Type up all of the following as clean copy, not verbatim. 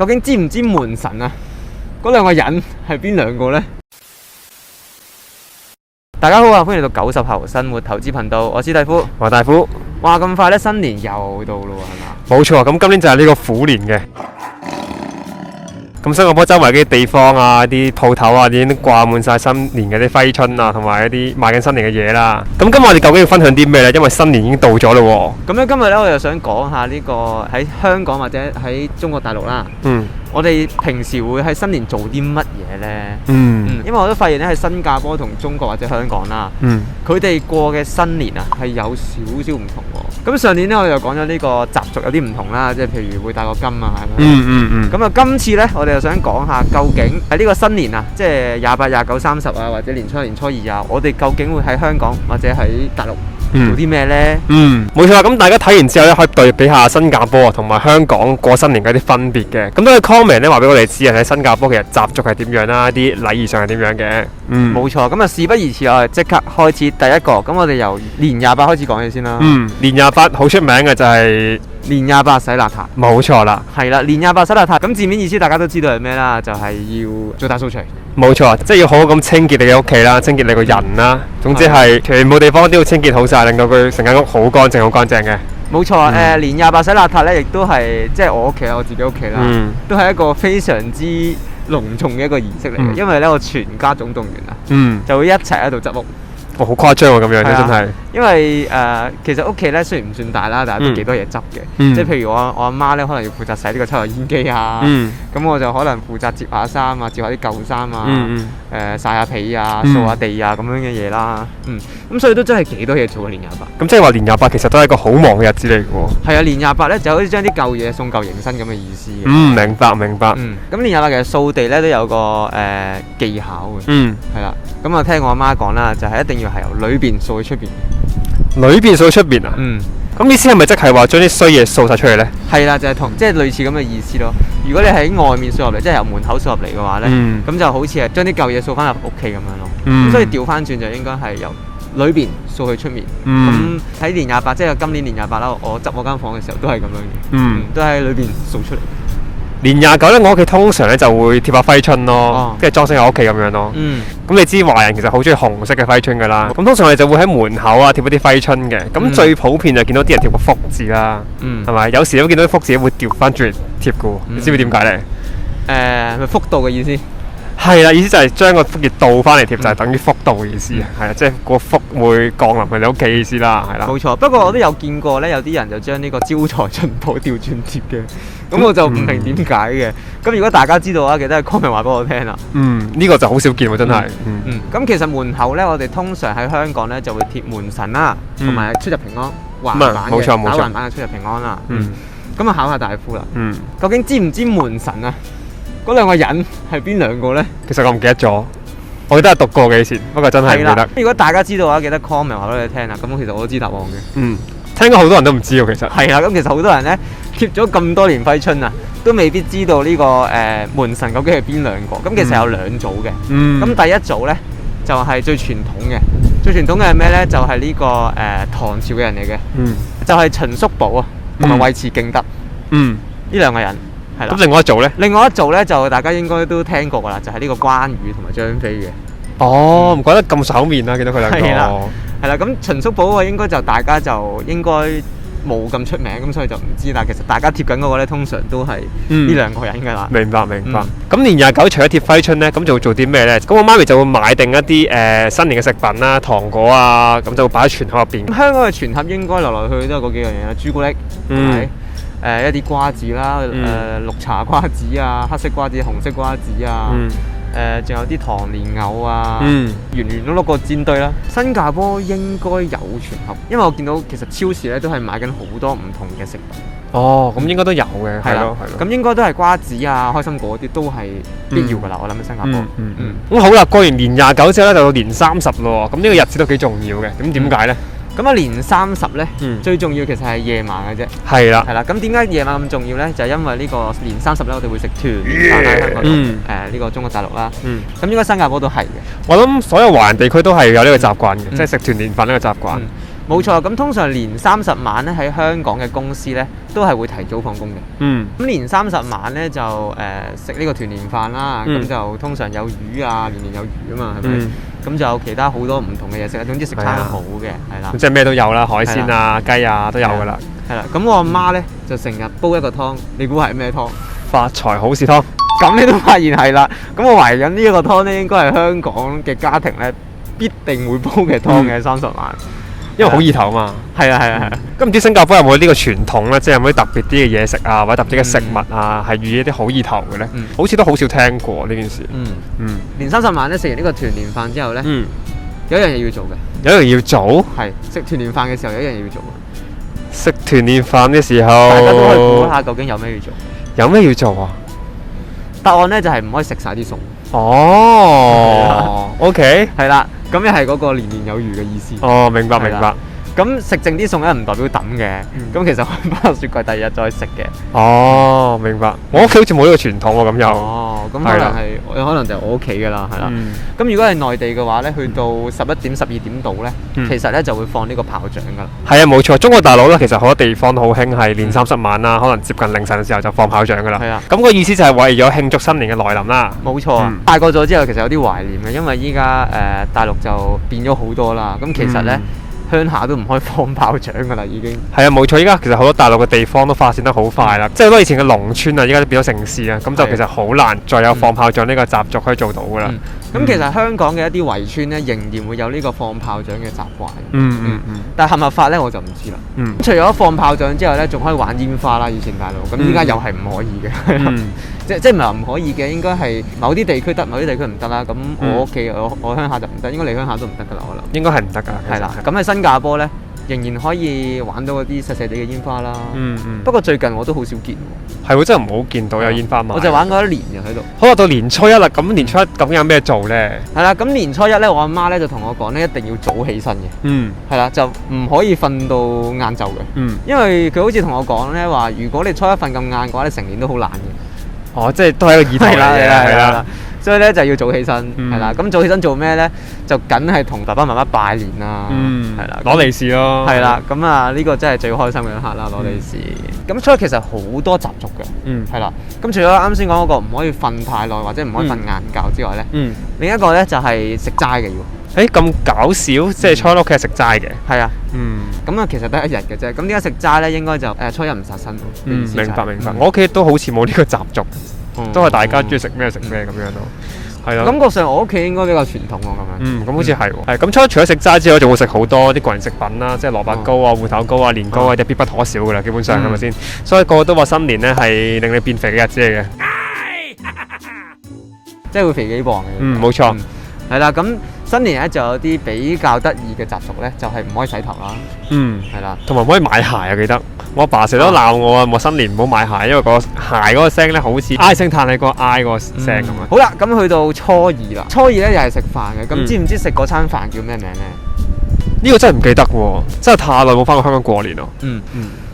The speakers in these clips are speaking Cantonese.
究竟知唔知門神啊？嗰兩個人係邊兩個呢？大家好啊，歡迎嚟到90後生活投資頻道，我係史蒂夫，華大夫。哇，咁快咧，新年又到咯，係嘛？冇錯，咁今年就係呢個虎年嘅。咁新加坡周圍啲地方啊、啲鋪頭啊，已經掛滿晒新年嘅啲揮春啊，同埋一啲賣緊新年嘅嘢啦。咁今日我哋究竟要分享啲咩呢？因為新年已經到咗咯喎。咁樣今日咧，我就想講下呢個喺香港或者喺中國大陸啦。我哋平時會喺新年做啲乜嘢呢？因為我都發現咧喺新加坡同中國或者香港啦，佢哋過嘅新年啊係有少少唔同喎。咁上年咧我哋就講咗呢個習俗有啲唔同啦，即係譬如會戴個金啊，係咪？咁啊，今次咧我哋就想講下究竟喺呢個新年啊，即係28、29、30啊，或者年初一、年初二啊，我哋究竟會喺香港或者喺大陸做啲咩呢？冇錯啦。咁大家睇完之後咧，可以對比下新加坡啊同埋香港過新年嘅啲分別嘅。咁都可以 comment 咧話俾我哋知啊，喺新加坡其實習俗係點樣啦，啲禮儀上係點樣嘅。冇錯。咁啊，事不宜遲，我哋即刻開始第一個。咁我哋由年28開始講起先啦。年28好出名嘅就係年28洗邋遢。冇錯啦。係啦，年28洗邋遢。咁字面意思大家都知道係咩啦？就係要做大掃除。冇錯，即係要好好咁清潔你嘅屋企啦，清潔你個人啦。總之係全部地方都要清潔好晒，令到佢成間屋好乾淨、好乾淨嘅。冇錯。年28洗邋遢咧，亦都係即係我屋企啦，我自己屋企啦，都係一個非常之隆重嘅一個儀式嚟嘅。因為咧，我全家總動員啊，就會一齊喺度執屋。好誇張喎，咁樣真係。因為其實屋企咧雖然唔算大啦，但係都幾多嘢執嘅。即係譬如我阿媽咧，可能要負責洗呢個抽油煙機啊。咁我就可能負責摺下衫啊，摺下啲舊衫啊，曬下被啊，掃下地啊咁樣嘅嘢啦。咁所以都真係幾多嘢做嘅年28。咁即係話年28其實都係一個好忙嘅日子嚟嘅喎。係啊，年28咧就好似將啲舊嘢送舊迎新咁嘅意思嘅。明白。咁年28其實掃地咧都有個技巧嘅。係啦。咁我聽我阿媽講啦，就係一定要係由裏邊掃去出邊。裏邊掃去出邊啊？咁意思係咪即係話將啲衰嘢掃晒出嚟咧？係啦，就係即係類似咁嘅意思咯。如果你喺外面掃入嚟，即係由門口掃入嚟嘅話咧，咁就好似係將啲舊嘢掃翻入屋企咁樣咯。咁所以調翻轉就應該係由裏邊掃去出面。咁喺年28，即係今年年28啦，我執我間房嘅時候都係咁樣嘅。都喺裏邊掃出嚟。年29咧，我屋企通常咧就會貼下揮春咯，跟住裝飾下屋企咁樣咯。咁你知華人其實好中意紅色嘅揮春噶啦。咁通常我哋就會喺門口啊貼一啲揮春嘅。咁最普遍就見到啲人貼個福字啦，係咪？有時都見到啲福字會調翻轉貼嘅喎。你知唔知點解咧？係福到嘅意思。係啦，意思就係將個福字倒翻嚟貼，就係等於福到嘅意思。係啊，即係個福會降臨去你屋企嘅意思啦，係啦。冇錯，不過我都有見過咧，有啲人就將呢個招財進寶調轉貼嘅。咁我就唔明點解嘅。咁如果大家知道啊，記得 comment 話俾我聽啦。呢個就好少見喎，真係。咁其實門口咧，我哋通常喺香港咧就會貼門神啦，同埋出入平安橫版嘅，打橫版嘅出入平安啦。咁啊考下大夫啦。究竟知唔知門神啊？嗰兩個人係邊兩個呢？其實我唔記得咗，我記得係讀過嘅以前，不過真係唔記得。如果大家知道嘅話，記得 comment 話俾你聽啦。咁其實我都知答案嘅。聽講好多人都唔知喎，其實。係啦，咁其實好多人呢，貼咗咁多年揮春啊，都未必知道呢個門神究竟係邊兩個。咁其實有兩組嘅。咁第一組呢，就係最傳統嘅。最傳統嘅係咩呢？就係呢個唐朝嘅人嚟嘅。就係秦叔寶啊，同埋尉遲敬德。呢兩個人。咁另外一組咧？另外一組咧就大家應該都聽過噶啦，就係呢個關羽同埋張飛嘅。唔怪得咁手面啦，見到佢兩個。係啦，咁秦叔寶啊，應該就大家就應該冇咁出名，咁所以就唔知啦。其實大家貼緊嗰個咧，通常都係呢兩個人噶啦。明白。咁年29除咗貼揮春咧，咁就會做啲咩咧？咁我媽咪就會買定一啲新年嘅食品啦、糖果啊，咁就會擺喺全盒入邊。香港嘅全盒應該來來去去都係嗰幾樣嘢啦，朱古力係咪？一啲瓜子啦，綠茶瓜子啊，黑色瓜子、紅色瓜子啊，仲有啲糖蓮藕啊，圓圓碌碌個煎堆啦。新加坡應該有全盒，因為我見到其實超市咧都係買緊好多唔同嘅食品。咁應該都有嘅，係咯。咁應該都係瓜子啊、開心果啲都係必要噶啦。我諗喺新加坡。咁好啦，過完年29之後咧，就到年30咯。咁呢個日子都幾重要嘅。咁點解咧？咁啊年30咧，最重要其實係夜晚嘅啫。係啦。咁點解夜晚咁重要咧？就係因為呢個年30咧，我哋會食團年飯喺香港同呢個中國大陸啦。咁應該新加坡都係嘅。我諗所有華人地區都係有呢個習慣嘅，即係食團年飯呢個習慣。冇錯，咁通常年30晚咧喺香港嘅公司咧都係會提早放工嘅。咁年30晚咧就食呢個團年飯啦，咁就通常有魚啊，年有餘啊嘛，係咪？咁就有其他好多唔同嘅嘢食啊，總之食餐好嘅，係啦。即係咩都有啦，海鮮啊、雞啊都有噶啦。係啦，咁我阿媽咧就成日煲一個湯，你估係咩湯？發財好市湯。咁你都發現係啦，咁我懷疑緊呢一個湯咧應該係香港嘅家庭咧必定會煲嘅湯嘅30晚。因為好意頭啊嘛，係啊。咁唔知新加坡有冇呢個傳統咧？即係有冇啲特別啲嘅嘢食啊，或者特別嘅食物啊，係寓意一啲好意頭嘅咧？好似都好少聽過呢件事。年30晚咧食完呢個團年飯之後咧，有一樣嘢要做嘅。有一樣要做？係食團年飯嘅時候有一樣嘢要做。食團年飯嘅時候，大家都可以估下究竟有咩要做。有咩要做啊？答案咧就係唔可以食晒啲餸。哦，OK，係啦。咁又係嗰個年年有餘嘅意思。哦，明白。咁食剩啲餸咧唔代表抌嘅，咁其實可以擺落雪櫃，第二日再食嘅。哦，明白。我屋企好似冇呢個傳統喎，咁又。哦，咁可能就係我屋企㗎啦，係啦。咁如果係內地嘅話咧，去到11點、12點度咧，其實咧就會放呢個炮仗㗎啦。係啊，冇錯。中國大陸咧，其實好多地方都好興係年30晚啦，可能接近凌晨嘅時候就放炮仗㗎啦。係啊。咁個意思就係為咗慶祝新年嘅來臨啦。冇錯。大個咗之後，其實有啲懷念嘅，因為依家大陸就變咗好多啦。咁其實咧。鄉下都唔可以放炮仗㗎啦，已經。係啊，冇錯，依家其實好多大陸嘅地方都發展得好快啦，即係好多以前嘅農村啊，依家都變咗城市啊，咁就其實好難再有放炮仗呢個習俗可以做到㗎啦。咁其實香港嘅一啲圍村咧，仍然會有呢個放炮仗嘅習慣。但係合唔合法咧，我就唔知啦。除咗放炮仗之後咧，仲可以玩煙花啦。以前大陸，咁依家又係唔可以嘅。即係唔係話唔可以嘅，應該係某啲地區得，某啲地區唔得啦。咁我屋企我鄉下就唔得，應該你鄉下都唔得㗎啦，可能。應該係唔得㗎。係啦，咁喺新加坡咧，仍然可以玩到嗰啲細細地嘅煙花啦。不過最近我都好少見喎。係喎，真係唔好見到有煙花賣。我就玩過1年嘅喺度。好啦，到年初一啦，咁年初一究竟有咩做咧？係啦，咁年初一咧，我阿媽咧就同我講咧，一定要早起身嘅。係啦，就唔可以瞓到晏晝嘅。因為佢好似同我講咧話，如果你初一瞓咁晏嘅話，你成年都好懶嘅。哦，即係都係一個意義啦，係啦，所以咧就要早起身，係啦。咁早起身做咩咧？就梗係同爸爸媽媽拜年啦，係啦，攞利是咯，係啦。咁啊，呢個真係最開心嘅一刻啦，攞利是。咁所以其實好多習俗嘅，係啦。咁除咗啱先講嗰個唔可以瞓太耐或者唔可以瞓晏覺之外咧，另一個咧就係食齋嘅要。咁搞笑，即係初一屋企係食齋嘅。係啊，咁啊其實得1日嘅啫。咁點解食齋咧？應該就初一唔殺生。明白。我屋企都好似冇呢個習俗，都係大家中意食咩食咩咁樣咯。係咯。感覺上我屋企應該比較傳統喎，咁樣。咁好似係喎。係咁，除咗食齋之外，仲會食好多啲個人食品啦，即係蘿蔔糕啊、芋頭糕啊、年糕啊，啲必不可少㗎啦，基本上係咪先？所以個個都話新年咧係令你變肥嘅日子嚟嘅。即係會肥幾磅嘅。冇錯。係啦，咁新年咧就有啲比較得意嘅習俗咧，就係唔可以洗頭啦。係啦，同埋唔可以買鞋啊！記得我阿爸成日都鬧我啊，話新年唔好買鞋，因為個鞋嗰個聲咧好似唉聲嘆氣個嗌個聲咁啊。好啦，咁去到初2啦，初2咧又係食飯嘅，咁知唔知食嗰餐飯叫咩名咧？呢個真係唔記得喎，真係太耐冇翻過香港過年咯。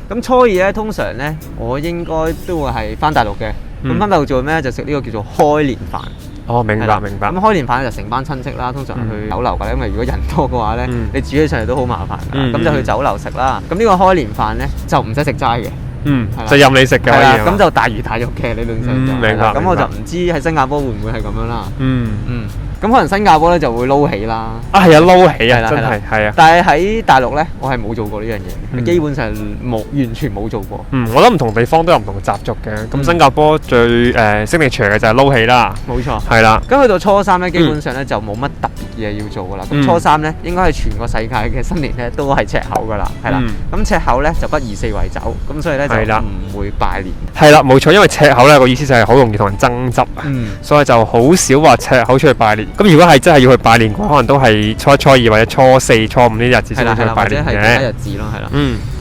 咁初2咧，通常咧我應該都會係翻大陸嘅。咁翻大陸做咩？就食呢個叫做開年飯。哦，明白。咁開年飯就成班親戚啦，通常去酒樓㗎，因為如果人多嘅話咧，你煮起上嚟都好麻煩㗎。咁就去酒樓食啦。咁呢個開年飯咧就唔使食齋嘅。就任你食嘅。係啦，咁就大魚大肉嘅理論上就。明白。咁我就唔知喺新加坡會唔會係咁樣啦。咁可能新加坡咧就會撈起啦。係啊，撈起啊，真係係啊。但係喺大陸咧，我係冇做過呢樣嘢，基本上完全冇做過。我諗唔同地方都有唔同嘅習俗嘅。咁新加坡最signature嘅就係撈起啦。冇錯。係啦。咁去到初3咧，基本上咧就冇乜特別嘢要做噶啦。咁初3咧，應該係全個世界嘅新年咧都係赤口噶啦，係啦。咁赤口咧就不宜四圍走，咁所以咧就唔會拜年。係啦，冇錯，因為赤口咧個意思就係好容易同人爭執啊，所以就好少話赤口出去拜年。咁如果係真係要去拜年嘅話，可能都係初1、初2或者初4、初5呢啲日子先去拜年嘅。或者係其他日子咯，係啦。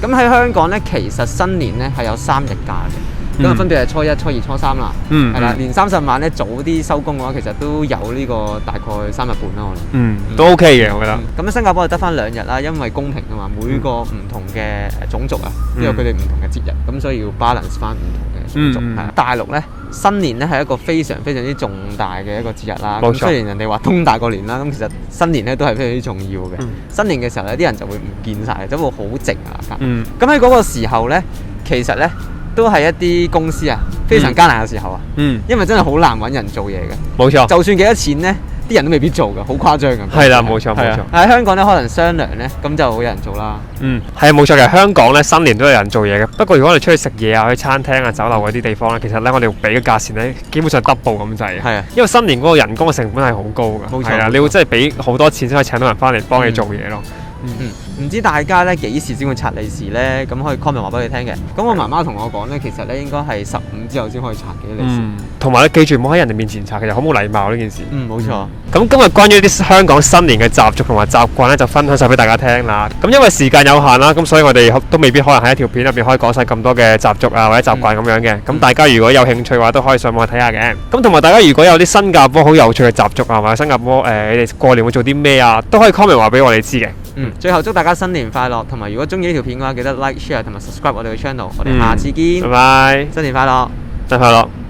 咁喺香港咧，其實新年咧係有3日假嘅，咁分別係初1、初2、初3啦。係啦，年30晚咧早啲收工嘅話，其實都有呢個大概3日半啦，我諗。都 OK 嘅，我覺得。咁喺新加坡就得翻2日啦，因為公平啊嘛，每個唔同嘅種族啊，都有佢哋唔同嘅節日，咁所以要 balance 翻唔同嘅種族。大陸咧新年咧係一個非常非常之重大嘅一個節日啦。冇錯。雖然人哋話東大過年啦，咁其實新年咧都係非常之重要嘅。新年嘅時候咧，啲人就會唔見晒，就會好靜啊。咁喺嗰個時候咧，其實咧都係一啲公司啊非常艱難嘅時候啊。因為真係好難揾人做嘢嘅。冇錯。就算幾多錢咧，啲人都未必做㗎，好誇張㗎。係啦，冇錯冇錯。喺香港咧，可能商量咧，咁就好有人做啦。係啊，冇錯嘅。香港咧新年都有人做嘢嘅。不過如果我哋出去食嘢啊，去餐廳啊、酒樓嗰啲地方咧，其實咧我哋俾嘅價錢咧，基本上 double 咁滯。係啊，因為新年嗰個人工嘅成本係好高㗎。冇錯。係啊，你會真係俾好多錢先可以請到人翻嚟幫你做嘢咯。唔知大家咧幾時先會拆利是咧？咁可以 comment 話俾你聽嘅。咁我媽媽同我講咧，其實咧應該係15之後先可以拆嘅利是。同埋咧，記住唔好喺人哋面前拆，其實好冇禮貌呢件事。冇錯。咁今日關於啲香港新年嘅習俗同埋習慣咧，就分享晒俾大家聽啦。咁因為時間有限啦，咁所以我哋都未必可能喺一條片入邊可以講晒咁多嘅習俗啊或者習慣咁樣嘅。咁大家如果有興趣嘅話，都可以上網去睇下嘅。咁同埋大家如果有啲新加坡好有趣嘅習俗啊，或者新加坡你哋過年會做啲咩啊，都可以 comment 話俾我哋知嘅。最後祝大家新年快樂，同埋如果中意呢條片嘅話，記得 like、share 同埋 subscribe 我哋嘅 channel。我哋下次見，拜拜，新年快樂，新年快樂。